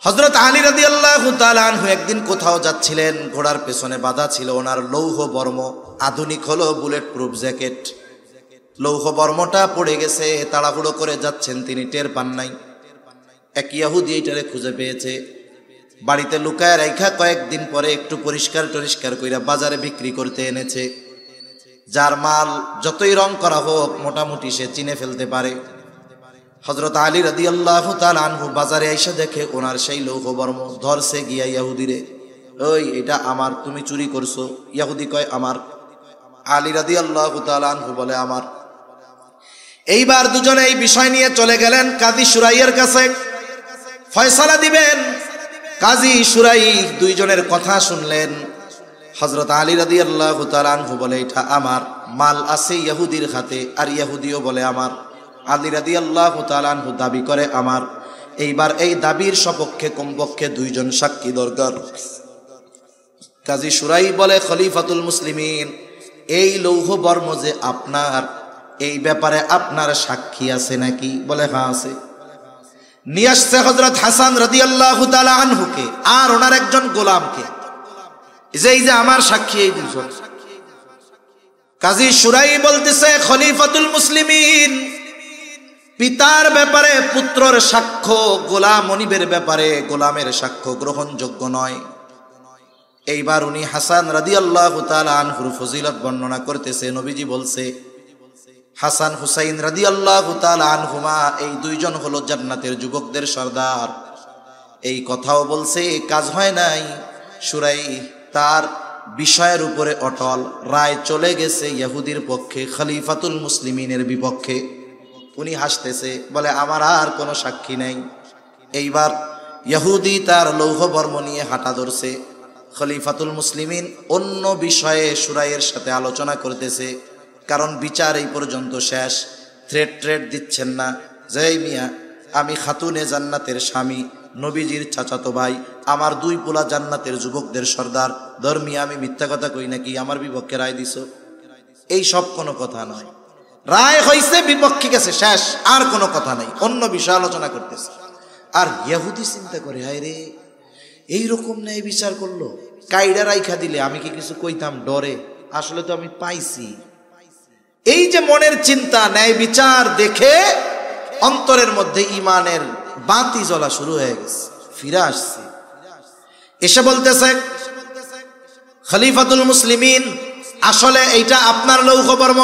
হযরত আলী রাদিয়াল্লাহু তাআলা আনহু একদিন কোথাও যাচ্ছিলেন, ঘোড়ার পেছনে বাঁধা ছিল ওনার লৌহ বর্ম, আধুনিক হলো বুলেট প্রুফ জ্যাকেট। লৌহ বর্মটা পড়ে গেছে, তাড়াহুড়ো করে যাচ্ছেন, তিনি টের পান নাই। এক ইহুদি এইটারে খুঁজে পেয়েছে, বাড়িতে লুকায় রাইখা কয়েকদিন পরে একটু পরিষ্কার টরিষ্কার কইরা বাজারে বিক্রি করতে এনেছে। যার মাল যতই রং করা হোক মোটামুটি সে চিনে ফেলতে পারে। হযরত আলী রাদিয়াল্লাহু তাআলা আনহু বাজারে আইসা দেখে ওনার সেই লৌহ বর্ম, ধরছে গিয়া ইহুদিরে, ওই এটা আমার, তুমি চুরি করছো। ইহুদি কয় আমার। আলী রাদিয়াল্লাহু তাআলা আনহু বলে আমার। এইবার দুজনে এই বিষয় নিয়ে চলে গেলেন কাজী সুরাইয়ের কাছে, ফয়সালা দিবেন। কাজী সুরাই দুইজনের কথা শুনলেন। হযরত আলী রাদিয়াল্লাহু তাআলা আনহু বলে এটা আমার, মাল আছে ইহুদির হাতে, আর ইহুদিও বলে আমার। আলী রাদিয়াল্লাহু তাআলা আনহু দাবি করে আমার। এইবার এই দাবির সপক্ষে কমপক্ষে দুইজন সাক্ষী দরকার। কাজী সুরাই বলে, খলিফাতুল মুসলিমিন, এই লৌহ বর্ম যে আপনার, এই ব্যাপারে আপনার সাক্ষী আছে নাকি? বলে হ্যাঁ আছে। নিয়ে আসছে হযরত হাসান রাদিয়াল্লাহু তাআলা আনহুকে আর ওনার একজন গোলামকে, এই যে আমার সাক্ষী এই দুজন। কাজী সুরাই বলতেছে, খলিফাতুল মুসলিমিন, পিতার ব্যাপারে পুত্রের সাক্ষ্য, গোলাম মনিবের ব্যাপারে গোলামের সাক্ষ্য গ্রহণযোগ্য নয়। এইবার উনি হাসান রাদিয়াল্লাহু তাআলা আনহুর ফজিলত বর্ণনা করতেছে। নবীজি বলছে, হাসান হুসাইন রাদিয়াল্লাহু তাআলা আনহুমা এই দুইজন হলো জান্নাতের যুবকদের সর্দার। এই কথাও বলছে, কাজ হয় নাই। সুরাই তার বিষয়ের উপরে অটল, রায় চলে গেছে ইহুদির পক্ষে, খলিফাতুল মুসলিমিনের বিপক্ষে। উনি হাসতেছে, বলে আমার আর কোনো সাক্ষী নাই। এইবার ইহুদি তার লৌহ বর্ম নিয়ে হাঁটা ধরছে। খলিফাতুল মুসলিমিন অন্য বিষয়ে সুরাইয়ের সাথে আলোচনা করতেছে, কারণ বিচার এই পর্যন্ত শেষ। থ্রেট দিচ্ছেন না, জয় মিয়া, আমি খাতুনে জান্নাতের স্বামী, নবীজির চাচাতো ভাই, আমার দুই পোলা জান্নাতের যুবকদের সর্দার, ধর্মিয়া আমি মিথ্যা কথা কই নাকি? আমার বিপক্ষে রায় দিছ? এই সব কোনো কথা নয়। রায় হইছে, বিপক্ষে গেছে, শেষ, আর কোনো কথা নাই। অন্য বিষয় আলোচনা করতেছে। আর ইহুদি চিন্তা করে, হায় রে, এইরকম ন্যায় বিচার করলো, কাইডা রাইখা দিলে আমি কি কিছু কইতাম ডরে? আসলে তো আমি পাইছি। এই যে মনের চিন্তা, ন্যায় বিচার দেখে অন্তরের মধ্যে ইমানের বাতি জ্বলা শুরু হয়ে গেছে। ফিরে আসছে, এসে বলতেছে, খলিফাতুল মুসলিমিন, আসলে এইটা আপনার লৌহ বর্ম।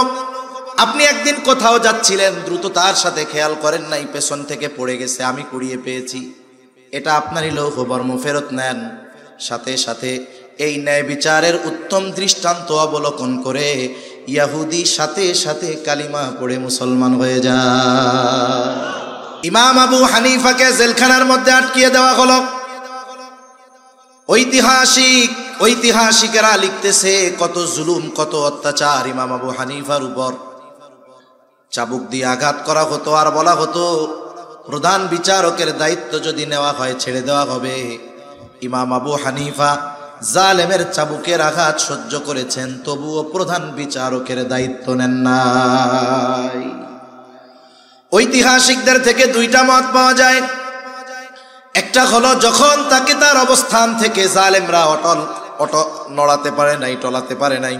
আপনি একদিন কোথাও যাচ্ছিলেন, দ্রুত তার সাথে খেয়াল করেন নাই, পেছন থেকে পড়ে গেছে, আমি কুড়িয়ে পেয়েছি। এটা আপনারই লৌহ বর্ম, ফেরত নেন। সাথে সাথে এই ন্যায় বিচারের উত্তম দৃষ্টান্ত অবলোকন করে ইহুদি সাথে সাথে কালিমা পড়ে মুসলমান হয়ে যায়। ইমাম আবু হানিফাকে জেলখানার মধ্যে আটকিয়ে দেওয়া হলো। ঐতিহাসিকেরা লিখতেছে কত জুলুম, কত অত্যাচার ইমাম আবু হানিফার উপর। চাবুক দিয়ে আঘাত করা হতো, আর বলা হতো প্রধান বিচারকের দায়িত্ব যদি নেওয়া হয় ছেড়ে দেওয়া হবে। ইমাম আবু হানিফা জালেমের চাবুকের আঘাত সহ্য করেছেন, তবুও প্রধান বিচারকের দায়িত্ব নেন নাই। ঐতিহাসিকদের থেকে দুইটা মত পাওয়া যায়। একটা হলো, যখন তাকে তার অবস্থান থেকে জালেমরা নড়াতে পারে নাই, টলাতে পারে নাই,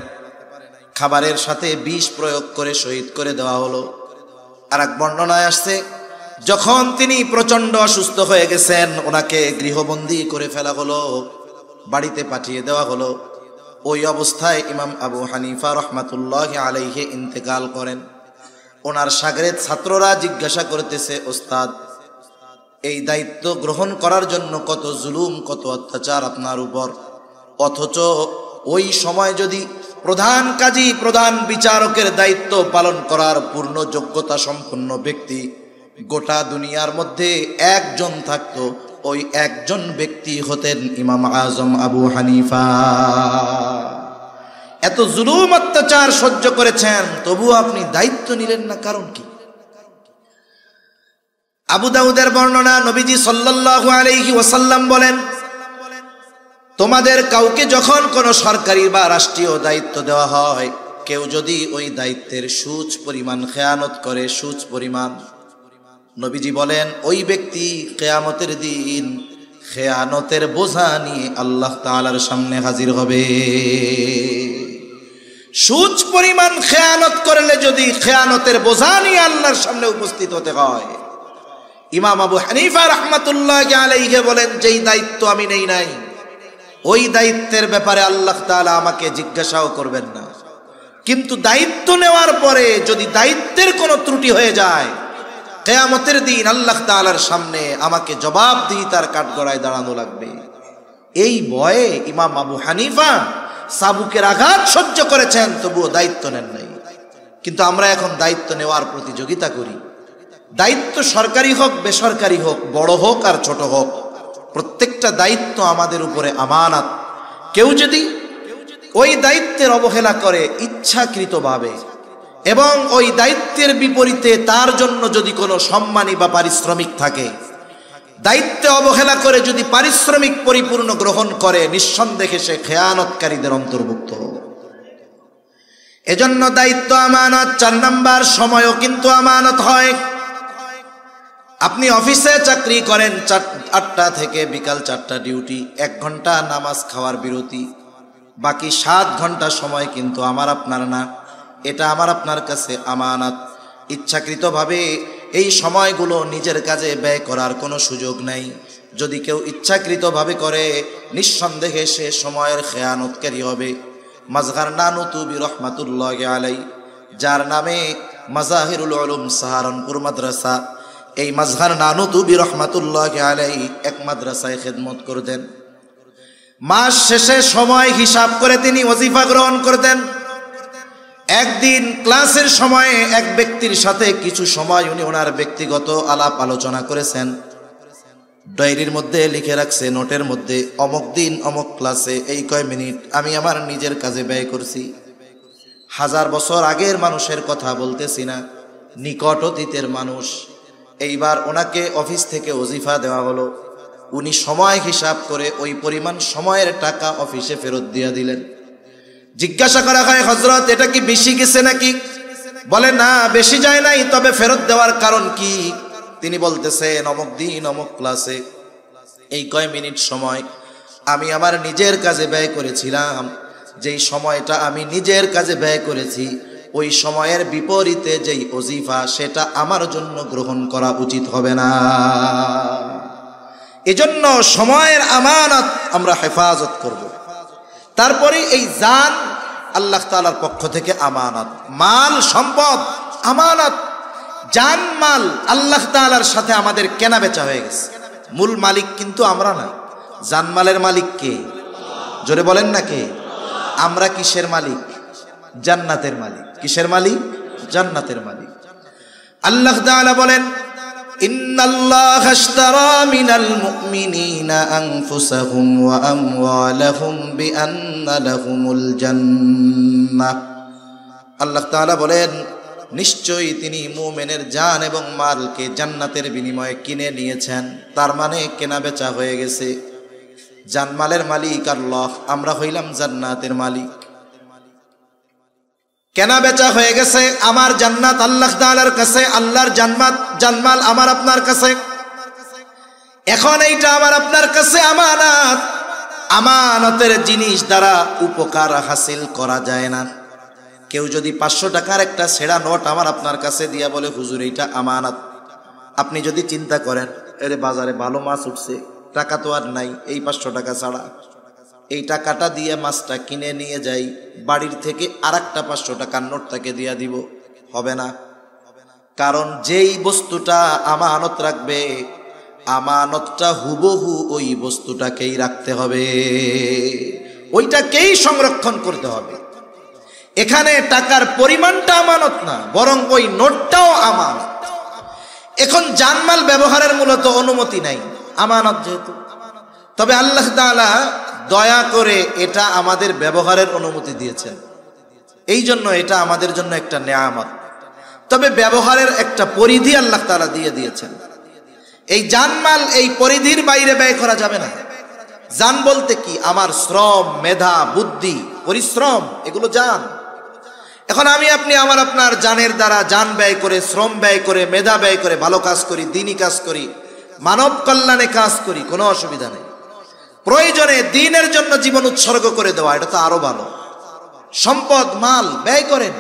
খাবারের সাথে বিষ প্রয়োগ করে শহীদ করে দেওয়া হলো। আর এক বর্ণনায় আসছে, যখন তিনি প্রচন্ড অসুস্থ হয়ে গেছেন, ওনাকে গৃহবন্দী করে ফেলা হলো, বাড়িতে পাঠিয়ে দেওয়া হলো। ওই অবস্থায় ইমাম আবু হানিফা রহমাতুল্লাহি আলাইহি ইন্তেকাল করেন। ওনার শাগরেদ ছাত্ররা জিজ্ঞাসা করতেছে, ওস্তাদ, এই দায়িত্ব গ্রহণ করার জন্য কত জুলুম, কত অত্যাচার আপনার উপর, অথচ ওই সময় যদি প্রধান কাজী, প্রধান বিচারকের দায়িত্ব পালন করার পূর্ণ যোগ্যতা সম্পন্ন ব্যক্তি গোটা দুনিয়ার মধ্যে একজন থাকতো, ওই একজন ব্যক্তি হতেন ইমাম আজম আবু হানিফা। এত জুলুম অত্যাচার সহ্য করেছেন, তবু আপনি দায়িত্ব নিলেন না, কারণ কি? আবু দাউদের বর্ণনা, নবীজি সাল্লাল্লাহু আলাইহি ওয়াসাল্লাম বলেন, তোমাদের কাউকে যখন কোনো সরকারি বা রাষ্ট্রীয় দায়িত্ব দেওয়া হয়, কেউ যদি ওই দায়িত্বের সুচ পরিমাণ খেয়ানত করে, নবীজি বলেন ওই ব্যক্তি কিয়ামতের দিন খেয়ানতের বোঝা নিয়ে আল্লাহ তাআলার সামনে হাজির হবে। সূচ পরিমাণ খেয়ানত করলে যদি খেয়ানতের বোঝা নিয়ে আল্লাহর সামনে উপস্থিত হতে হয়, ইমাম আবু হানিফা রাহমাতুল্লাহি আলাইহি বলেন, যেই দায়িত্ব আমি নেই নাই ওই দায়িত্বের ব্যাপারে আল্লাহ তাআলা আমাকে জিজ্ঞাসাও করবেন না, কিন্তু দায়িত্ব নেওয়ার পরে যদি দায়িত্বের কোনো ত্রুটি হয়ে যায়, কিয়ামতের দিন আল্লাহ তাআলার সামনে আমাকে জবাবদিহিতার কাঠগড়ায় দাঁড়ানো লাগবে। এই ভয়ে ইমাম আবু হানিফা চাবুকের আঘাত সহ্য করেছেন, তবুও দায়িত্ব নেন নাই। কিন্তু আমরা এখন দায়িত্ব নেওয়ার প্রতিযোগিতা করি। দায়িত্ব সরকারি হোক বেসরকারি হোক, বড় হোক আর ছোট হোক, প্রত্যেকটা দায়িত্ব আমাদের উপরে আমানত। কেউ যদি ওই দায়িত্বের অবহেলা করে ইচ্ছাকৃতভাবে এবং ওই দায়িত্বের বিপরীতে তার জন্য যদি কোনো সম্মানী বা পারিশ্রমিক থাকে, দায়িত্বে অবহেলা করে যদি পারিশ্রমিক পরিপূর্ণ গ্রহণ করে, নিঃসন্দেহে সে খেয়ানতকারীদের অন্তর্ভুক্ত। এজন্য দায়িত্ব আমানত। 4 নাম্বার, সময়ও কিন্তু আমানত হয়। আপনি অফিসে চাকরি করেন, 8টা থেকে বিকাল 4টা ডিউটি, 1 ঘন্টা নামাজ খাওয়ার বিরতি, বাকি 7 ঘন্টা সময় কিন্তু আমার আপনার না, এটা আমার আপনার কাছে আমানত। ইচ্ছাকৃতভাবে এই সময়গুলো নিজের কাজে ব্যয় করার কোনো সুযোগ নাই। যদি কেউ ইচ্ছাকৃতভাবে করে, নিঃসন্দেহে সে সময়ের খেয়ানতকারী হবে। মাজহার নানুতুবি রহমাতুল্লাহি আলাইহি, যার নামে মাজাহিরুল উলুম সাহারানপুর মাদ্রাসা, এই মাজহার নানুতুবি রহমাতুল্লাহি আলাইহি এক মাদ্রাসায় খেদমত করতেন। মাস শেষে সময় হিসাব করে তিনি ওয়াজিফা গ্রহণ করতেন। একদিন ক্লাসের সময়ে এক ব্যক্তির সাথে কিছু সময় উনি ওনার ব্যক্তিগত আলাপ আলোচনা করেছেন। ডায়েরির মধ্যে লিখে রাখছে, নোটের মধ্যে, অমুক দিন অমুক ক্লাসে এই কয় মিনিট আমি আমার নিজের কাজে ব্যয় করছি। 1000 বছর আগের মানুষের কথা বলতেছি না, নিকট অতীতের মানুষ। এইবার ওনাকে অফিস থেকে ওজিফা দেওয়া হলো, উনি সময় হিসাব করে ওই পরিমাণ সময়ের টাকা অফিসে ফেরত দিয়ে দিলেন। জিজ্ঞাসা করা হয়, হযরত এটা কি বেশি গেছে নাকি? বলে না, বেশি যায় নাই, তবে ফেরত দেওয়ার কারণ কি? তিনি বলতেছেন, অমুক দিন অমুক ক্লাসে এই কয় মিনিট সময় আমি আমার নিজের কাজে ব্যয় করেছিলাম। যেই সময়টা আমি নিজের কাজে ব্যয় করেছি, ওই সময়ের বিপরীতে যেই ওজিফা, সেটা আমার জন্য গ্রহণ করা উচিত হবে না। এজন্য সময়ের আমানত আমরা হেফাজত করব। তারপরে এই জান আল্লাহ তাআলার পক্ষ থেকে আমানত, মাল সম্পদ আমানত। জান মাল আল্লাহ তাআলার সাথে আমাদের কেনা বেচা হয়ে গেছে। মূল মালিক কিন্তু আমরা না, জান মালের মালিক কে? জোরে বলেন না কে? আমরা কিসের মালিক? জান্নাতের মালিক। কিসের মালিক? জান্নাতের মালিক। আল্লাহ তাআলা বলেন, ইন্নাল্লাহা আশতারা মিনাল মুমিনিনা আনফুসাহুম ওয়া আমওয়ালাহুম বিআন্না লাহুমুল জান্নাহ। আল্লাহ তাআলা বলেন, নিশ্চয়ই তিনি মুমিনের জান এবং মালকে জান্নাতের বিনিময়ে কিনে নিয়েছেন। তার মানে কেনা বেচা হয়ে গেছে। জানমালের মালিক আল্লাহ, আমরা হইলাম জান্নাতের মালিক। কেনা বেচা হয়ে গেছে। আমার জান্নাত আল্লাহ তাআলার কাছে, আল্লাহর জানমাল আমার আপনার কাছে। এখন এইটা আমার আপনার কাছে আমানত। আমানতের জিনিস দ্বারা উপকার হাসিল করা যায় না। কেউ যদি 500 টাকার একটা ছেঁড়া নোট আমার আপনার কাছে দিয়া বলে, হুজুর এইটা আমানত, আপনি যদি চিন্তা করেন, এরে বাজারে ভালো মাছ উঠছে, টাকা তো আর নাই, এই 500 টাকা ছাড়া এই টাকাটা দিয়ে মাছটা কিনে নিয়ে যাই, বাড়ির থেকে আরেকটা 500 টাকার নোট তাকে দিয়া দিব, হবে না। কারণ যেই বস্তুটা আমানত রাখবে, আমানতটা হুবহু ওই বস্তুটাকেই রাখতে হবে, ওইটাকেই সংরক্ষণ করতে হবে। এখানে টাকার পরিমাণটা আমানত না, বরং ওই নোটটাও আমানত। এখন জানমাল ব্যবহারের মূলত অনুমতি নাই, আমানত যেহেতু। তবে আল্লাহ তাআলা দয়া করে এটা আমাদের ব্যবহারের অনুমতি দিয়েছেন, এই জন্য এটা আমাদের জন্য একটা নেয়ামত। তবে ব্যবহারের একটা পরিধি আল্লাহ তাআলা দিয়ে দিয়েছেন। এই জানমাল এই পরিধির বাইরে ব্যয় করা যাবে না। জান বলতে কি? আমার শ্রম, মেধা, বুদ্ধি, পরিশ্রম, এগুলো জান। এখন আমি আপনি আমার আপনার জানের দ্বারা জান ব্যয় করে, শ্রম ব্যয় করে, মেধা ব্যয় করে ভালো কাজ করি, দ্বীনি কাজ করি, মানব কল্যাণে কাজ করি, কোনো অসুবিধা নেই। প্রয়োজনে দ্বীনের জন্য জীবন উৎসর্গ করে দেওয়া, এটা তো আরো ভালো। সম্পদ মাল ব্যয় করেন,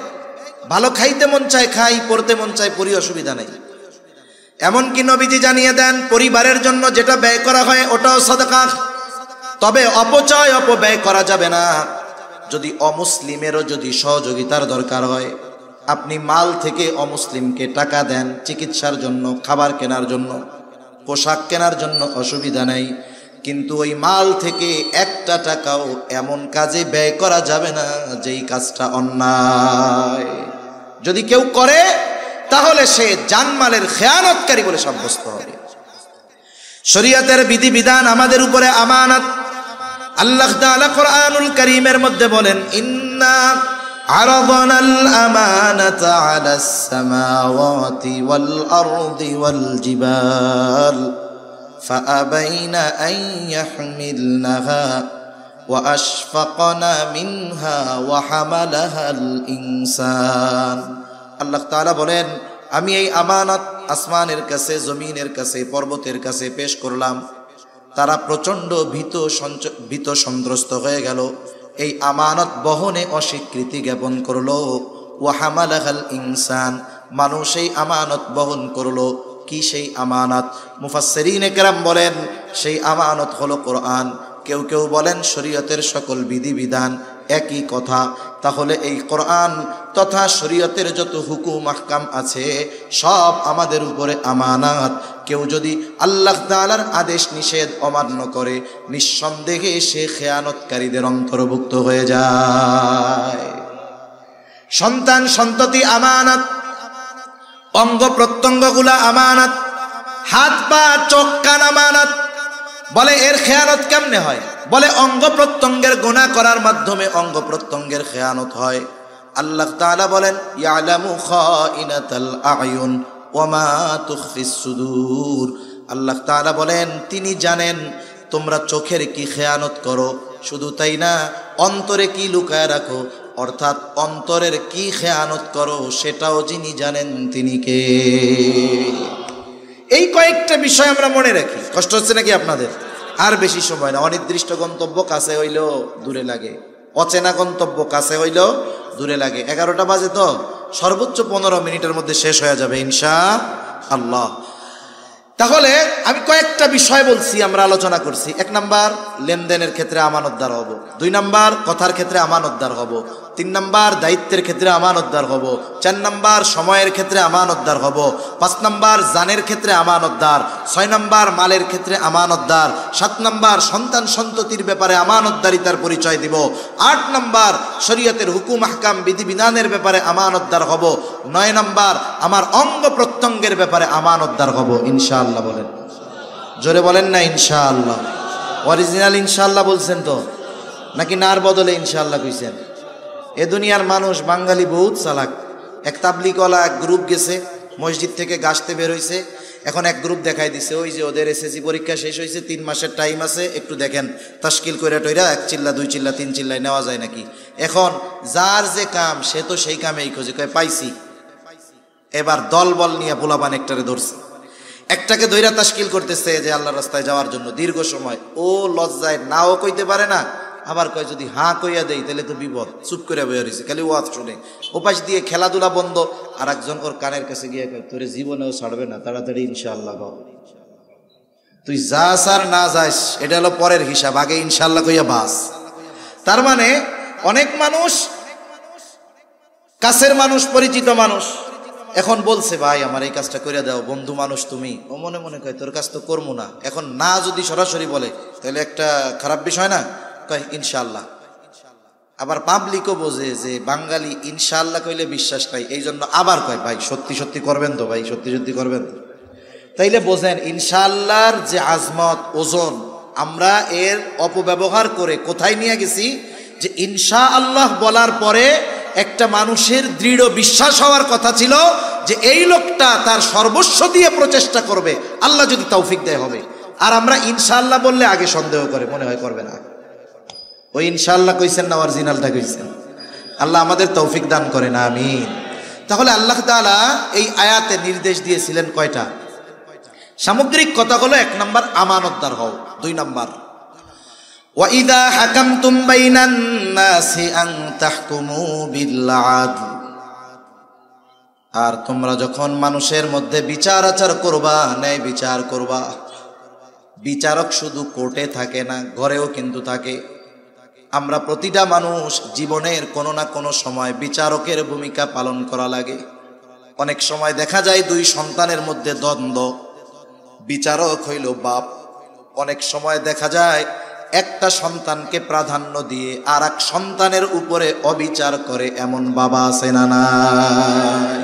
ভালো খাইতে মন চায় খাই, পড়তে মন চায় পড়ি, অসুবিধা নেই। এমনকি নবীজি জানিয়ে দেন পরিবারের জন্য যেটা ব্যয় করা হয় ওটাও সাদাকা, তবে অপচয় অপব্যয় করা যাবে না। যদি অমুসলিমেরও যদি সহযোগিতার দরকার হয়, আপনি মাল থেকে অমুসলিমকে টাকা দেন চিকিৎসার জন্য, খাবার কেনার জন্য, পোশাক কেনার জন্য, অসুবিধা নেই। কিন্তু ওই মাল থেকে একটা টাকাও এমন কাজে ব্যয় করা যাবে না যেই কাজটা অন্যায়। যদি কেউ করে তাহলে সে জানমালের খেয়ানতকারী বলে সাব্যস্ত হবে। শরীয়তের বিধিবিধান আমাদের উপরে আমানত। আল্লাহ তাআলা কোরআনুল কারীমের মধ্যে বলেন, ইন্না আরাদনাল আমানাতা আলাস সামাওয়াতি ওয়াল আরদি ওয়াল জিবাল ফাআবাইনা আন ইয়াহমিলনাহা ওয়া আশফাকনা মিনহা ওয়া হামালাহাল ইনসান। আল্লাহ তাআলা বলেন, আমি এই আমানত আসমানের কাছে, জমিনের কাছে, পর্বতের কাছে পেশ করলাম। তারা প্রচণ্ড ভীত সন্ত্রস্ত হয়ে গেল, এই আমানত বহনে অস্বীকৃতি জ্ঞাপন করলো। ওয়া হামালাহাল ইনসান, মানুষ এই আমানত বহন করলো। কি সেই আমানত? মুফাসসিরিনে কেরাম বলেন সেই আমানত হলো কোরআন। কেউ কেউ বলেন শরীয়তের সকল বিধিবিধান, একই কথা। তাহলে এই কোরআন তথা শরীয়তের যত হুকুম আহকাম আছে সব আমাদের উপরে আমানত। কেউ যদি আল্লাহ তাআলার আদেশ নিষেধ অমান্য করে নিঃসন্দেহে সে খেয়ানতকারীদের অন্তর্ভুক্ত হয়ে যায়। সন্তান সন্ততি আমানত, অঙ্গ প্রত্যঙ্গগুলা আমানত, হাত পা চোখ কান আমানত। বলে এর খেয়ানত কেমনে হয়? বলে অঙ্গ প্রত্যঙ্গের গুনাহ করার মাধ্যমে অঙ্গ প্রত্যঙ্গের খেয়ানত হয়। আল্লাহ তাআলা বলেন, ইয়ালামু খাইনাতাল আয়ুন ওয়া মা তুখফিস সুদূর। আল্লাহ তাআলা বলেন তিনি জানেন তোমরা চোখের কি খেয়ানত করো, শুধু তাই না অন্তরে কি লুকায় রাখো, অর্থাৎ অন্তরের কি খেয়ানত করো সেটাও যিনি জানেন তিনি কে। এই কয়েকটা বিষয় আমরা মনে রাখি। কষ্ট হচ্ছে নাকি আপনাদের? আর বেশি সময় না। অনির্দিষ্ট গন্তব্য কাছে হইলেও দূরে লাগে, অচেনা গন্তব্য কাছে হইলেও দূরে লাগে। 11টা বাজে তো সর্বোচ্চ 15 মিনিটের মধ্যে শেষ হয়ে যাবে ইনশাআল্লাহ। তাহলে আমি কয়েকটা বিষয় বলছি, আমরা আলোচনা করছি। 1 নাম্বার লেনদেনের ক্ষেত্রে আমানতদার হব, 2 নাম্বার কথার ক্ষেত্রে আমানতদার হব, 3 নাম্বার দায়িত্বের ক্ষেত্রে আমানতদার হব, 4 নাম্বার সময়ের ক্ষেত্রে আমানতদার হব, 5 নাম্বার জানের ক্ষেত্রে আমানতদার, 6 নাম্বার মালের ক্ষেত্রে আমানতদার, 7 নাম্বার সন্তান সন্ততির ব্যাপারে আমানতদারিতার পরিচয় দিব, 8 নাম্বার শরীয়তের হুকুম আহকাম বিধিবিধানের ব্যাপারে আমানতদার হব, 9 নাম্বার আমার অঙ্গ প্রত্যঙ্গের ব্যাপারে আমানতদার হব ইনশাআল্লাহ। বলেন জোরে বলেন না ইনশাআল্লাহ। অরিজিনাল ইনশাআল্লাহ বলছেন তো নাকি নার বদলে ইনশাআল্লাহ কইছেন? এ দুনিয়ার মানুষ বাঙালি বহুত চালাক। এক তাবলিগওয়ালা এক গ্রুপ গেছে মসজিদ থেকে গাছতে বের হইছে, এখন এক গ্রুপ দেখাই দিছে ওই যে ওদের এসএসসি পরীক্ষা শেষ হয়েছে, 3 মাসের টাইম আছে, একটু দেখেন তাশকিল কইরা টইরা 1 চিল্লা 2 চিল্লা 3 চিল্লায় নেওয়া যায় নাকি। এখন যার যে কাম সে তো সেই কামেই খোঁজে, কয় পাইছি। এবার দল বল নিয়ে পোলাপান একটারে ধরছে, একটাকে দইরা তাশকিল করতেছে যে আল্লাহর রাস্তায় যাওয়ার জন্য দীর্ঘ সময়। ও লজ্জায় নাও কইতে পারে না, আবার কয় যদি হাঁ কইয়া দেই তাহলে তো বিপদ, চুপ করে বইয়া রয়েছে খালি ওয়াজ শুনে। ওপাশ দিয়ে খেলাধুলা বন্ধ, আর একজন ওর কানের কাছে গিয়ে কয় তোরে জীবনেও ছাড়বে না, তাড়াতাড়ি ইনশাআল্লাহ কও। তুই যাস আর না যাস এটা হলো পরের হিসাব, আগে ইনশাআল্লাহ কইয়া বাস। তার মানে অনেক মানুষ কাছের মানুষ, পরিচিত মানুষ এখন বলছে ভাই আমার এই কাজটা করে দাও, বন্ধু মানুষ তুমি। ও মনে মনে কয় তোর কাজ তো করবো না। এখন না যদি সরাসরি বলে তাহলে একটা খারাপ বিষয় না, কয় ইনশাআল্লাহ। আবার পাবলিকও বোঝে যে বাঙালি ইনশাআল্লাহ কইলে বিশ্বাস নাই, এই জন্য আবার কয় ভাই সত্যি সত্যি করবেন তো, ভাই সত্যি সত্যি করবেন তো। তাইলে বোঝেন ইনশাআল্লাহর যে আজমত ওজন, আমরা এর অপব্যবহার করে কোথায় নিয়ে গেছি যে ইনশাআল্লাহ বলার পরে একটা মানুষের দৃঢ় বিশ্বাস হওয়ার কথা ছিল যে এই লোকটা তার সর্বস্ব দিয়ে প্রচেষ্টা করবে, আল্লাহ যদি তৌফিক দেয় হবে। আর আমরা ইনশাআল্লাহ বললে আগে সন্দেহ করে, মনে হয় করবে না। ওই ইনশাআল্লাহ কইছেন না অরিজিনালটা কইছেন? আল্লাহ আমাদের তৌফিক দান করেন, আমিন। তাহলে আল্লাহ তাআলা এই আয়াতে নির্দেশ দিয়েছিলেন কয়টা? সামগ্রিক কথা হলো, 1 নাম্বার আমানতদার হও, 2 নাম্বার ওয়া ইযা হাকামতুম বাইনান নাসি আন তাহকুমু বিল আদল, আর তোমরা যখন মানুষের মধ্যে বিচার আচার করবা, ন্যায় বিচার করবা, বিচারক শুধু কোর্টে থাকে না, ঘরেও কিন্তু থাকে। আমরা প্রতিটা মানুষ জীবনের কোনো না কোনো সময় বিচারকের ভূমিকা পালন করা লাগে। অনেক সময় দেখা যায় 2 সন্তানের মধ্যে দ্বন্দ্ব, বিচারক হইল বাপ। অনেক সময় দেখা যায় একটা সন্তানকে প্রাধান্য দিয়ে আর এক সন্তানের উপরে অবিচার করে, এমন বাবা আছে না নাই?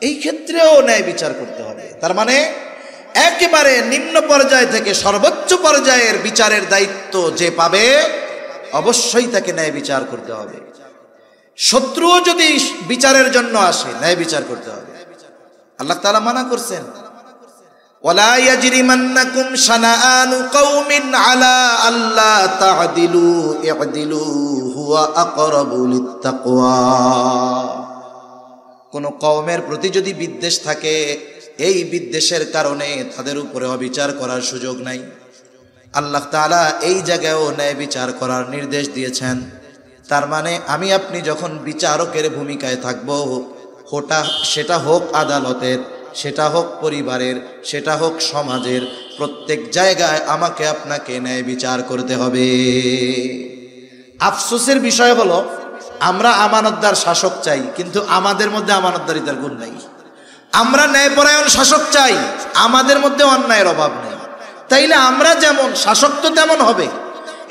এই ক্ষেত্রেও ন্যায় বিচার করতে হবে। তার মানে একেবারে নিম্ন পর্যায় থেকে সর্বোচ্চ পর্যায়ের বিচারের দায়িত্ব যে পাবে, অবশ্যই তাকে ন্যায় বিচার করতে হবে। শত্রুও যদি বিচারের জন্য আসে, ন্যায় বিচার করতে হবে। আল্লাহ তাআলা মানা করছেন, ওয়ালা ইয়াজরিমান্নাকুম শানাআনু কওমিন আলা আল্লা তা'দিলু ই'দিলু হুয়া আকরাবু লিত্তাকওয়া। কোন কওমের প্রতি যদি বিদ্বেষ থাকে, এই বিদ্বেষের কারণে তাদের উপরে অবিচার করার সুযোগ নাই। আল্লাহ তাআলা এই জায়গায়ও ন্যায় বিচার করার নির্দেশ দিয়েছেন। তার মানে আমি আপনি যখন বিচারকের ভূমিকায় থাকব, সেটা হোক আদালতের, সেটা হোক পরিবারের, সেটা হোক সমাজের, প্রত্যেক জায়গায় আমাকে আপনাকে ন্যায় বিচার করতে হবে। আফসোসের বিষয় হলো, আমরা আমানতদার শাসক চাই, কিন্তু আমাদের মধ্যে আমানতদারিতার গুণ নাই। আমরা ন্যায়পরায়ণ শাসক চাই, আমাদের মধ্যে অন্যায়ের অভাব নেই। তাইলে আমরা যেমন, শাসক তো তেমন হবে।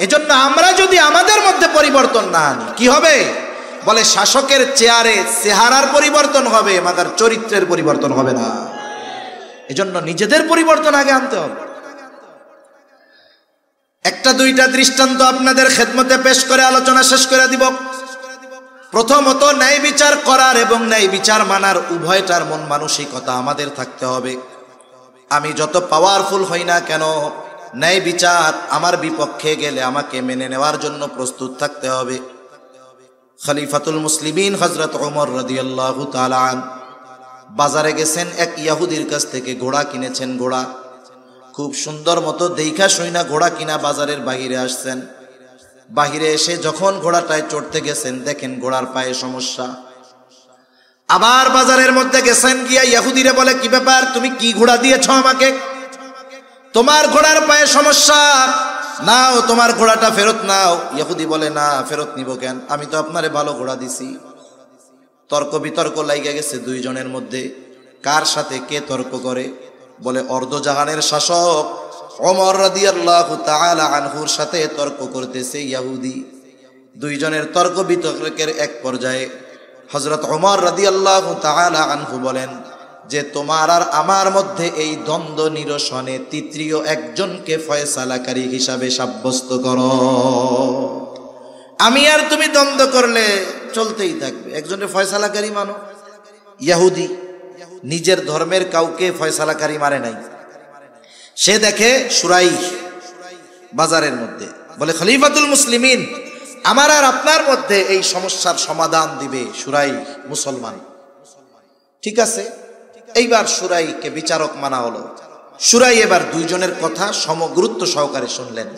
এজন্য আমরা যদি আমাদের মধ্যে পরিবর্তন না আনি, কি হবে? বলে শাসকের চেয়ারে চেহারার পরিবর্তন হবে, মাগার চরিত্রের পরিবর্তন হবে না। এজন্য নিজেদের পরিবর্তন আগে আনতে হবে। একটা 2টা দৃষ্টান্ত আপনাদের খেদমতে পেশ করে আলোচনা শেষ করে দিব। প্রথমত, ন্যায় বিচার করার এবং ন্যায় বিচার মানার উভয়টার মন মানসিকতা আমাদের থাকতে হবে। আমি যত পাওয়ারফুল হই না কেন, ন্যায় বিচার আমার বিপক্ষে গেলে আমাকে মেনে নেওয়ার জন্য প্রস্তুত থাকতে হবে। খলিফাতুল মুসলিমিন হযরত ওমর রাদিয়াল্লাহু তাআলা আনহু বাজারে গেছেন, এক ইহুদির কাছ থেকে ঘোড়া কিনেছেন। ঘোড়া খুব সুন্দর মতো দেইখা শুইনা ঘোড়া কিনা বাজারের বাহিরে আসছেন। বাহিরে এসে যখন ঘোড়াটায় চড়তে গেছেন, দেখেন ঘোড়ার পায়ে সমস্যা। আবার বাজারের মধ্যে গেছেন, গিয়া ইহুদিরে বলে, কি ব্যাপার, তুমি কি ঘোড়া দিয়েছ আমাকে? তোমার ঘোড়ার পায়ে সমস্যা, নাও তোমার ঘোড়াটা ফেরত নাও। ইহুদি বলে, না, ফেরত নিব কেন? আমি তো আপনারে ভালো ঘোড়া দিছি। তর্ক বিতর্ক লাইগা গেছে 2 জনের মধ্যে। কার সাথে কে তর্ক করে? বলে অর্ধজাহানের শাসক ওমর রাদিয়াল্লাহু তাআলা আনহুর সাথে তর্ক করতেছে ইহুদি। 2 জনের তর্ক বিতর্কের এক পর্যায়ে হযরত ওমর রাদিয়াল্লাহু তাআলা আনহু বলেন যে, তোমার আর আমার মধ্যে এই দ্বন্দ্ব নিরসনে তৃতীয় একজনকে ফয়সালাকারী হিসাবে সাব্যস্ত করো। আমি আর তুমি দ্বন্দ্ব করলে চলতেই থাকবে, একজনের ফয়সালাকারী মানো। ইহুদি নিজের ধর্মের কাউকে ফয়সালাকারী মানে নাই। সে দেখে সুরাই বাজারের মধ্যে, বলে, খলিফাতুল মুসলিমিন, আমার আর আপনার মধ্যে এই সমস্যার সমাধান দিবে সুরাই মুসলমান। ঠিক আছে, এইবার সুরাইকে বিচারক মানা হলো। সুরাই এবার 2 জনের কথা সমগুরুত্ব সহকারে শুনলেন।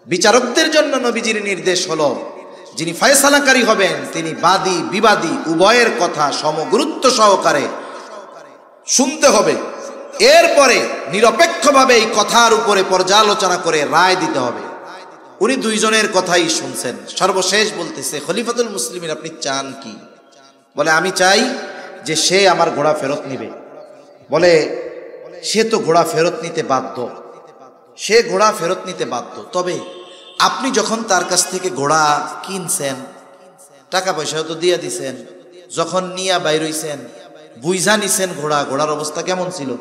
বিচারকদের জন্য নবীজির নির্দেশ হলো, যিনি ফয়সালাকারী হবেন তিনি বাদী বিবাদী উভয়ের কথা সমগুরুত্ব সহকারে শুনতে হবে। এরপরে নিরপেক্ষভাবে এই কথার উপরে পর্যালোচনা করে রায় দিতে হবে। উনি 2 জনের কথাই শুনছেন। সর্বশেষ বলতেছে, খলিফাতুল মুসলিমিন, আপনি চান কি? বলে, আমি চাই যে সে আমার ঘোড়া ফেরত নিবে। বলে, সে তো ঘোড়া ফেরত নিতে বাধ্য, সে ঘোড়া ফেরত নিতে বাধ্য। তবে আপনি যখন তার কাছ থেকে ঘোড়া কিনছেন, টাকা পয়সাও তো দিয়ে দিছেন, যখন নিয়া বাইর হইছেন, বুঝা নিছেন ঘোড়ার অবস্থা কেমন ছিল?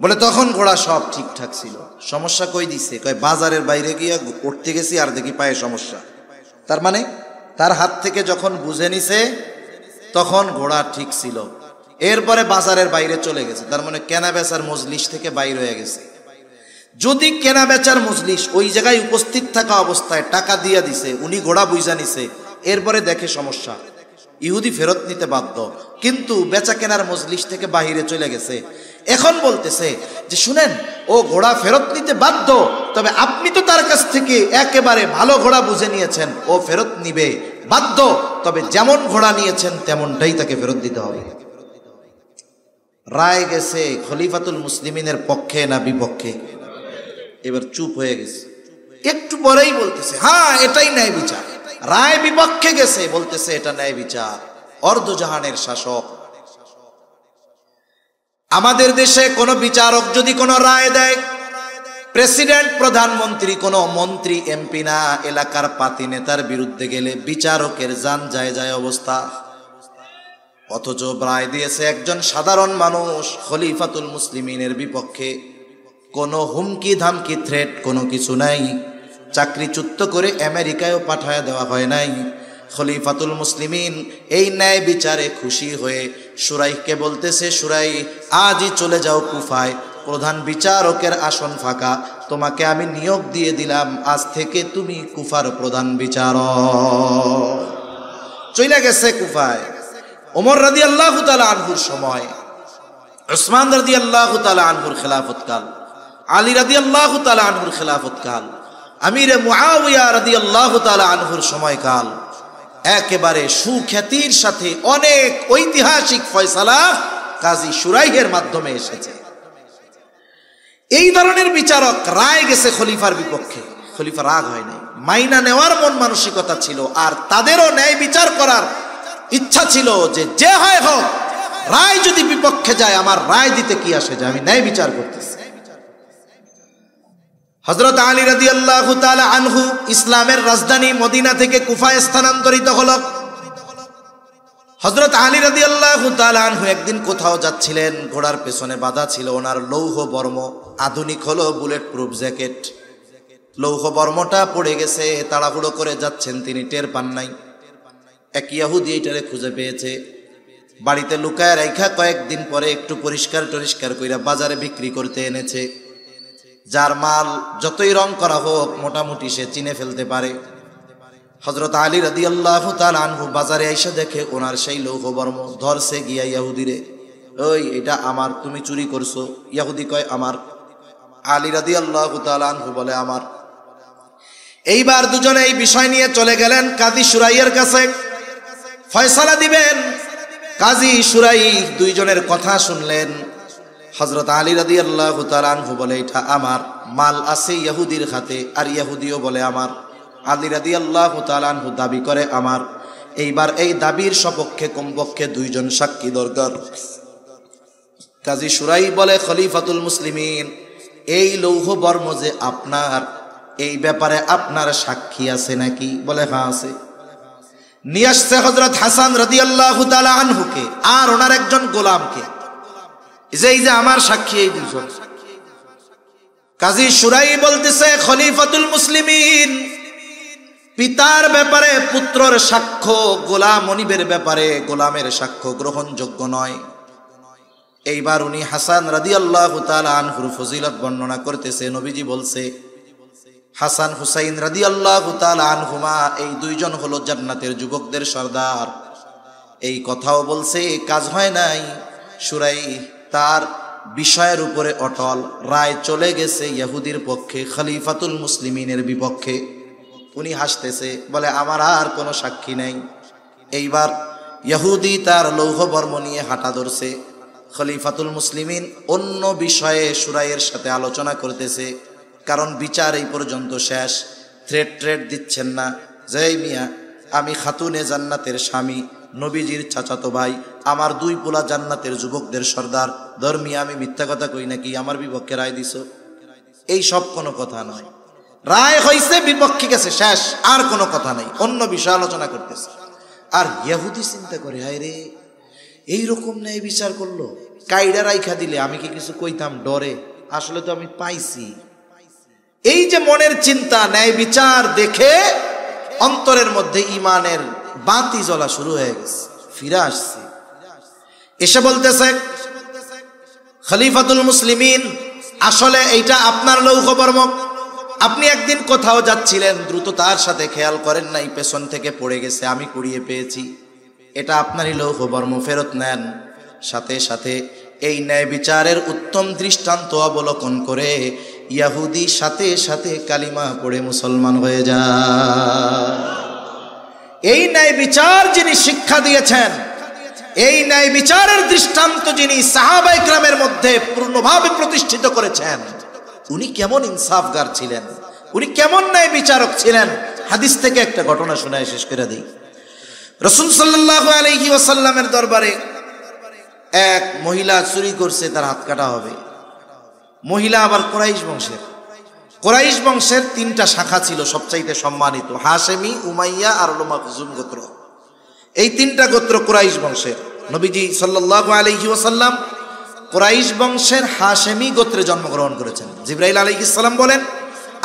বলে, তখন ঘোড়া সব ঠিকঠাক ছিল। সমস্যা কই দিছে? কয়, বাজারের বাইরে গিয়া উঠতে গেছি আর দেখি পায়ে সমস্যা। তার মানে তার হাত থেকে যখন বুঝে নিছে তখন ঘোড়া ঠিক ছিল। এরপরে বাজারের বাইরে চলে গেছে, তার মানে কেনা বেচার মজলিস থেকে বাইর হয়ে গেছে। যদি কেনা বেচার মজলিস ওই জায়গায় উপস্থিত থাকা অবস্থায় টাকা দিয়া দিছে, উনি ঘোড়া বুঝা নিছে, এরপরে দেখে সমস্যা, ইহুদি ফেরত নিতে বাধ্য। কিন্তু বেচা কেনার মজলিস থেকে বাহিরে চলে গেছে, এখন বলতেছে যে শুনেন, ও ঘোড়া ফেরত নিতে বাধ্য, তবে আপনি তো তার কাছ থেকে একেবারে ভালো ঘোড়া বুঝে নিয়েছেন, ও ফেরত নিবে বাধ্য, তবে যেমন ঘোড়া নিয়েছেন তেমনটাই তাকে ফেরত দিতে হবে। রায় গেছে খলিফাতুল মুসলিমিনের পক্ষে না বিপক্ষে? এবার চুপ হয়ে গেছে। একটু পরেই বলতেছে হ্যাঁ এটাই ন্যায় বিচার। রায় বিপক্ষে গেছে, বলতেছে এটা ন্যায় বিচার। অর্ধজাহানের শাসক। আমাদের দেশে কোনো বিচারক যদি কোনো রায় দেয়, প্রেসিডেন্ট, প্রধানমন্ত্রী, কোনো মন্ত্রী, এমপি না, এলাকার পাতি নেতার বিরুদ্ধে গেলে বিচারকের জান যায় যায় অবস্থা। অথচ রায় দিয়েছে একজন সাধারণ মানুষ খলিফাতুল মুসলিমিনের বিপক্ষে। কোনো হুমকি ধামকি থ্রেট কোনো কিছু নাই। চাকরিচ্যুত করে আমেরিকায়ও পাঠায় দেওয়া হয় নাই। খলিফাতুল মুসলিমিন এই ন্যায় বিচারে খুশি হয়ে শুরাইহকে বলতেছে, শুরাই আজই চলে যাও কুফায়, প্রধান বিচারকের আসন ফাঁকা, তোমাকে আমি নিয়োগ দিয়ে দিলাম, আজ থেকে তুমি কুফার প্রধান বিচারক। চলে গেছে কুফায়। ওমর রাদিয়াল্লাহু তাআলা আনহুর সময়, উসমান রাদিয়াল্লাহু তাআলা আনহুর খেলাফতকাল, আলী রাদিয়াল্লাহু তাআলা আনহুর খেলাফতকাল, আমিরে মুআবিয়া রাদিয়াল্লাহু তাআলা আনহুর সময়কাল, একেবারে সুখ্যাতির সাথে অনেক ঐতিহাসিক ফয়সালা কাজী শুরাইহের মাধ্যমে এসেছে। এই ধরনের বিচারক রায় গেছে খলিফার বিপক্ষে, খলিফা রাগ হয় নাই, মাইনা নেওয়ার মন মানসিকতা ছিল, আর তাদেরও ন্যায় বিচার করার ইচ্ছা ছিল যে যে হয় হোক, রায় যদি বিপক্ষে যায় আমার রায় দিতে কি আসে যায়, আমি ন্যায় বিচার করতেছি। হযরত আলী রাদিয়াল্লাহু তাআলা আনহু ইসলামের রাজধানী মদিনা থেকে কুফায় স্থানান্তরিত হলো। হযরত আলী রাদিয়াল্লাহু তাআলা আনহু একদিন কোথাও যাচ্ছিলেন, ঘোড়ার পেছনে বাঁধা ছিল ওনার লৌহ বর্ম, আধুনিক হলো বুলেট প্রুফ জ্যাকেট। লৌহ বর্মটা পড়ে গেছে, তাড়াহুড়ো করে যাচ্ছেন, তিনি টের পান নাই। এক ইহুদি এইটারে খুঁজে পেয়েছে, বাড়িতে লুকায় রাইখা কয়েকদিন পরে একটু পরিষ্কার টরিষ্কার কইরা বাজারে বিক্রি করতে এনেছে। যার মাল যতই রং করা হোক মোটামুটি সে চিনে ফেলতে পারে। হযরত আলী রাদিয়াল্লাহু তাআলা আনহু বাজারে এসে দেখে ওনার সেই লৌহ বর্ম, ধরছে গিয়া ইহুদিরে, ওই এটা আমার, তুমি চুরি করছো। ইহুদি কয় আমার। আলী রাদিয়াল্লাহু তাআলা আনহু বলে আমার। এইবার দুজনে এই বিষয় নিয়ে চলে গেলেন কাজী শুরাইয়ের কাছে, ফয়সালা দিবেন। কাজী শুরাই দুইজনের কথা শুনলেন। হযরত আলী রাদিয়াল্লাহু তাআলা আনহু বলে এটা আমার, মাল আছে ইহুদির হাতে, আর ইহুদিও বলে আমার। আলী রাদিয়াল্লাহু তাআলা আনহু দাবি করে আমার। এইবার এই দাবির সপক্ষে কমপক্ষে দুইজন সাক্ষী দরকার। কাজী শুরাই বলে, খলিফাতুল মুসলিমিন, এই লৌহ বর্ম যে আপনার, এই ব্যাপারে আপনার সাক্ষী আছে নাকি? বলে হ্যাঁ আছে। নিয়ে আসছে হযরত হাসান রাদিয়াল্লাহু তাআলা আনহুকে আর ওনার একজন গোলামকে, এই যে আমার সাক্ষী এই দুজন। কাজী শুরাই বলতেছে, খলিফাতুল মুসলিমিন, পিতার ব্যাপারে পুত্রের সাক্ষ্য, গোলাম মনিবের ব্যাপারে গোলামের সাক্ষ্য গ্রহণযোগ্য নয়। এইবার উনি হাসান রাদিয়াল্লাহু তাআলা আনহুর ফজিলত বর্ণনা করতেছে। নবীজি বলছে, হাসান হুসাইন রাদিয়াল্লাহু তাআলা আনহুমা এই দুইজন হলো জান্নাতের যুবকদের সর্দার। এই কথাও বলছে, কাজ হয় নাই। শুরাই তার বিষয়ের উপরে অটল। রায় চলে গেছে ইহুদির পক্ষে, খলিফাতুল মুসলিমিনের বিপক্ষে। উনি হাসতেছে, বলে আমার আর কোনো সাক্ষী নাই। এইবার ইহুদি তার লৌহ বর্ম নিয়ে হাঁটা ধরছে। খলিফাতুল মুসলিমিন অন্য বিষয়ে শুরাইয়ের সাথে আলোচনা করতেছে, কারণ বিচার এই পর্যন্ত শেষ। থ্রেট দিচ্ছেন না, জয় মিয়া, আমি খাতুনে জান্নাতের স্বামী, নবীজির চাচাতো ভাই, আমার দুই পোলা জান্নাতের যুবকদের সর্দার, ধর্মিয়া আমি মিথ্যা কথা কই নাকি? আমার বিপক্ষে রায় দিছ? এই সব কোনো কথা নয়। রায় হইছে, বিপক্ষে গেছে, শেষ, আর কোনো কথা নাই। অন্য বিষয় আলোচনা করতেছে। আর ইহুদি চিন্তা করে, হায় রে, এইরকম ন্যায় বিচার করলো, কাইডা রাইখা দিলে আমি কি কিছু কইতাম ডরে? আসলে তো আমি পাইছি। এই যে মনের চিন্তা, ন্যায় বিচার দেখে অন্তরের মধ্যে ইমানের বাতি জ্বলা শুরু হয়ে গেছে। ফিরে আসছে, এসে বলতেছে, খলিফাতুল মুসলিমিন, আসলে এইটা আপনার লৌহ বর্ম। আপনি একদিন কোথাও যাচ্ছিলেন, দ্রুততার সাথে খেয়াল করেন নাই, পেছন থেকে পড়ে গেছে, আমি কুড়িয়ে পেয়েছি। এটা আপনারই লৌহ বর্ম, ফেরত নেন। সাথে সাথে এই ন্যায় বিচারের উত্তম দৃষ্টান্ত অবলোকন করে ইহুদি সাথে সাথে কালিমা পড়ে মুসলমান হয়ে যায়। এই ন্যায় বিচার যিনি শিক্ষা দিয়েছেন, এই ন্যায় বিচারের দৃষ্টান্ত যিনি সাহাবা ইকরামের মধ্যে পূর্ণভাবে প্রতিষ্ঠিত করেছেন, উনি কেমন ইনসাফগার ছিলেন, উনি কেমন ন্যায় বিচারক ছিলেন। হাদিস থেকে একটা ঘটনা শোনায় শেষ করে দিই। রাসূল সাল্লাল্লাহু আলাইহি ওয়াসাল্লামের দরবারে এক মহিলা চুরি করছে, তার হাত কাটা হবে। মহিলা আবার কুরাইশ বংশের 3টা শাখা ছিল সবচাইতে সম্মানিত, হাশেমি, উমাইয়া আর মাখজুম গোত্র। এই 3টা গোত্র কুরাইশ বংশের। নবীজি সাল্লাল্লাহু আলাইহি ওয়াসাল্লাম কুরাইশ বংশের হাশেমি গোত্রে জন্মগ্রহণ করেছেন। জিবরাইল আলাইহিস সালাম বলেন,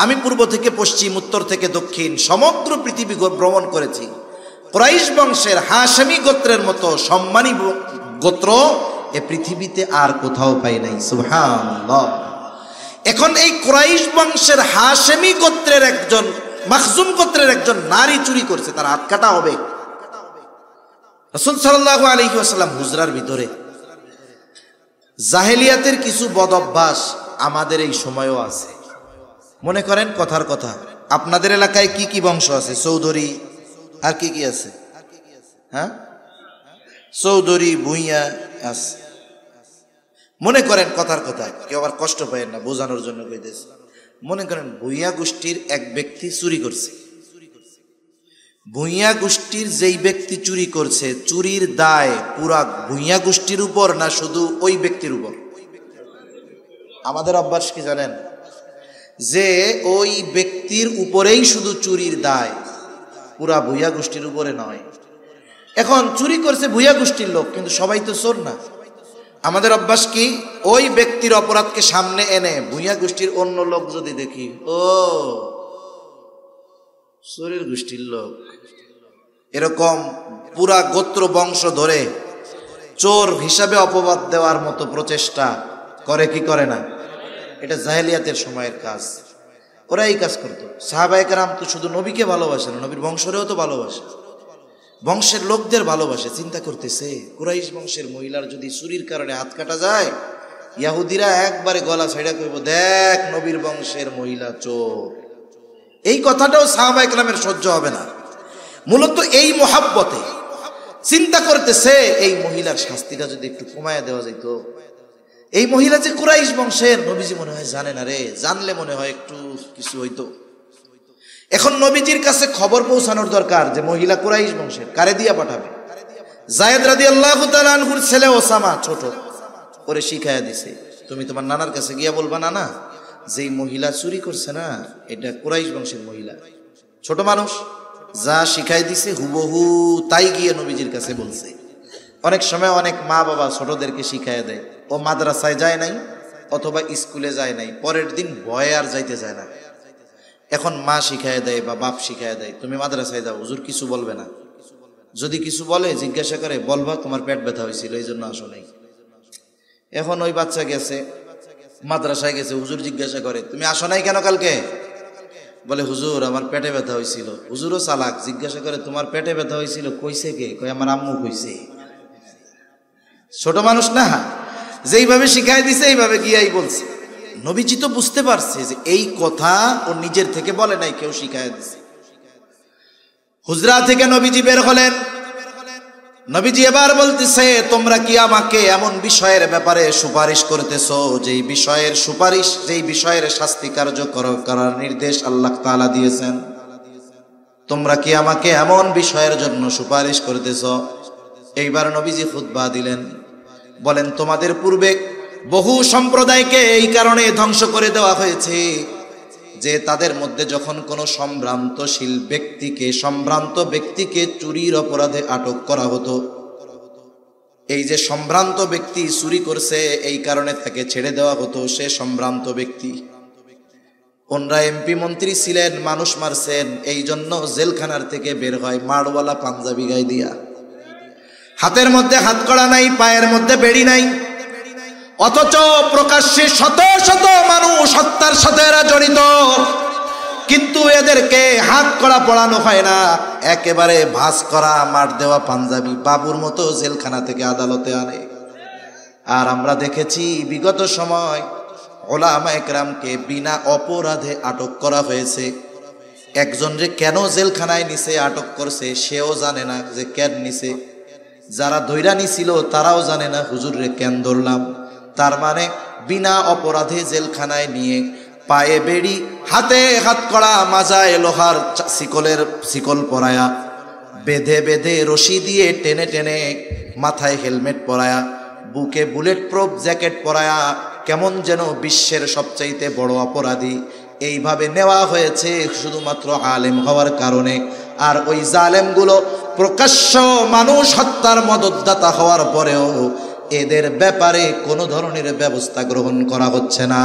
আমি পূর্ব থেকে পশ্চিম, উত্তর থেকে দক্ষিণ সমগ্র পৃথিবী ভ্রমণ করেছি। কুরাইশ বংশের হাশেমি গোত্রের মতো সম্মানী গোত্র এ পৃথিবীতে আর কোথাও পাই নাই। সুবহানাল্লাহ। এখন এই কুরাইশ বংশের হাশেমি গোত্রের একজন, মাখজুম গোত্রের একজন নারী চুরি করছে, তার হাত কাটা হবে। রাসূল সাল্লাল্লাহু আলাইহি ওয়াসাল্লাম হুজরার ভিতরে। জাহেলিয়াতের কিছু বদ অভ্যাস আমাদের এই সময়ও আছে। মনে করেন কথার কথা, আপনাদের এলাকায় কি কি বংশ আছে? চৌধুরী আর কি কি আছে? হ্যাঁ, চৌধুরী, ভুইয়া আছে। মনে করেন কথার কথা, কেউ আবার কষ্ট পায় না, বোঝানোর জন্য কইতেছে। মনে করেন ভুইয়া গোষ্ঠীর এক ব্যক্তি চুরি করছে। ভুইয়া গোষ্ঠীর যেই ব্যক্তি চুরি করছে, চুরির দায় পুরা ভুইয়া গোষ্ঠীর উপর না শুধু ওই ব্যক্তির উপর? আমাদের অভ্যাস কি জানেন, যে ওই ব্যক্তির উপরেই শুধু চুরির দায়, পুরা ভুইয়া গোষ্ঠীর উপরে নয়। এখন চুরি করছে ভুইয়া গোষ্ঠীর লোক, কিন্তু সবাই তো চোর না। আমাদের অভ্যাস কি, ওই ব্যক্তির অপরাধকে সামনে এনে ভুইয়া গোষ্ঠীর অন্য লোক যদি দেখি, ও চোরের গোষ্ঠীর লোক, এরকম পুরা গোত্র বংশ ধরে চোর হিসাবে অপবাদ দেওয়ার মতো প্রচেষ্টা করে কি করে না? এটা জাহেলিয়াতের সময়ের কাজ। ওরা এই কাজ করতো। সাহাবায়ে কেরাম তো শুধু নবীকে ভালোবাসে না, নবীর বংশরেও তো ভালোবাসে, বংশের লোকদের ভালোবাসে। চিন্তা করতেছে, কুরাইশ বংশের মহিলার যদি চুরির কারণে হাত কাটা যায়, ইহুদিরা একবারে গলা ছাইড়া কইব, দেখ নবীর বংশের মহিলা চোর। এই কথাটাও সাহাবায়ে কেরামের সহ্য হবে না। মূলত এই মোহাব্বতে চিন্তা করতেছে, এই মহিলার শাস্তিটা যদি একটু কমায় দেওয়া যেত। এই মহিলা যে কুরাইশ বংশের, নবীজি মনে হয় জানে না রে, জানলে মনে হয় একটু কিছু হইতো। এখন নবীজির কাছে খবর পৌঁছানোর দরকার যে মহিলা কুরাইশ বংশের, কারে দিয়া পাঠাবে? যায়েদ রাদিয়াল্লাহু তাআলা আনহুর ছেলে ওসামা ছোট, ওরে শিখায়া দিছে, তুমি তোমার নানার কাছে গিয়া বলবা, নানা যেই মহিলা চুরি করছে না, এটা কুরাইশ বংশের মহিলা। ছোট মানুষ যা শিখাই দিছে হুবহু তাই গিয়ে নবীজির কাছে বলছে। অনেক সময় অনেক মা বাবা ছোটদেরকে শিখায় দেয়, ও মাদ্রাসায় যায় নাই অথবা স্কুলে যায় নাই, পরের দিন ভয়ে আর যাইতে যায় না। এখন মা শিখায় দেয় বা বাপ শিখায় দেয়, তুমি মাদ্রাসায় যাও, হুজুর কিছু বলবে না। যদি কিছু বলে জিজ্ঞাসা করে, বলবা তোমার পেট ব্যথা হয়েছিল এই জন্য আসো নাই। এখন ওই বাচ্চা গেছে মাদ্রাসায় গেছে, হুজুর জিজ্ঞাসা করে, তুমি আসো নাই কেন কালকে? বলে, হুজুর আমার পেটে ব্যথা হয়েছিল। হুজুরও চালাক, জিজ্ঞাসা করে, তোমার পেটে ব্যথা হয়েছিল কইছে কে? কই আমার আম্মু কইছে। ছোট মানুষ না, যেইভাবে শিখাই দিছে এইভাবে গিয়াই বলছে। নবীজি তো বুঝতে পারছে যে এই কথা ও নিজের থেকে বলে নাই, কেউ শিখাই দিছে। হুজরা থেকে নবীজি বের হলেন। নবীজি এবার বলতেছে, তোমরা কি আমাকে এমন বিষয়ের ব্যাপারে সুপারিশ করতেছো যেই বিষয়ের সুপারিশ, যেই বিষয়ের শাস্তি কার্যকর করার নির্দেশ আল্লাহ তাআলা দিয়েছেন? তোমরা কি আমাকে এমন বিষয়ের জন্য সুপারিশ করতেছো? এইবার নবীজি খুতবা দিলেন, বলেন, তোমাদের পূর্বে বহু সম্প্রদায়কে এই কারণে ধ্বংস করে দেওয়া হয়েছে যে তাদের মধ্যে যখন কোনো সম্ভ্রান্ত ব্যক্তিকে চুরির অপরাধে আটক করা হতো, এই যে সম্ভ্রান্ত ব্যক্তি চুরি করছে এই কারণে তাকে ছেড়ে দেওয়া হতো। সে সম্ভ্রান্ত ব্যক্তি, ওনরা এমপি মন্ত্রী ছিলেন, মানুষ মারছেন, এই জন্য জেলখানার থেকে বের হয় মাড়ওয়ালা পাঞ্জাবি গায়ে দিয়া, হাতের মধ্যে হাতকড়া নাই, পায়ের মধ্যে বেড়ি নাই, অথচ প্রকাশ্যে শত শত মানুষ হত্যার সাথে এরা জড়িত, কিন্তু এদেরকে হাত করা পড়ানো হয় না, একেবারে ভাঁজ করা মার দেওয়া পাঞ্জাবি বাবুর মতো জেলখানা থেকে আদালতে আনে। আর আমরা দেখেছি বিগত সময় ওলামা একরামকে বিনা অপরাধে আটক করা হয়েছে। একজনরে কেন জেলখানায় নিছে, আটক করছে, সেও জানে না যে কেন নিছে। যারা দৈরা নিছিল তারাও জানে না হুজুররে কেন ধরলাম। তার মানে বিনা অপরাধে জেলখানায় নিয়ে পায়ে বেড়ি, হাতে হাত কড়া, মাজায় লোহার শিকল পরায়া, বেঁধে বেঁধে রশি দিয়ে টেনে টেনে, মাথায় হেলমেট পরায়া, বুকে বুলেট প্রুফ জ্যাকেট পরায়া, কেমন যেন বিশ্বের সবচাইতে বড় অপরাধী এইভাবে নেওয়া হয়েছে শুধুমাত্র আলেম হওয়ার কারণে। আর ওই জালেমগুলো প্রকাশ্য মানুষ হত্যার মদতদাতা হওয়ার পরেও এদের ব্যাপারে কোনো ধরনের ব্যবস্থা গ্রহণ করা হচ্ছে না।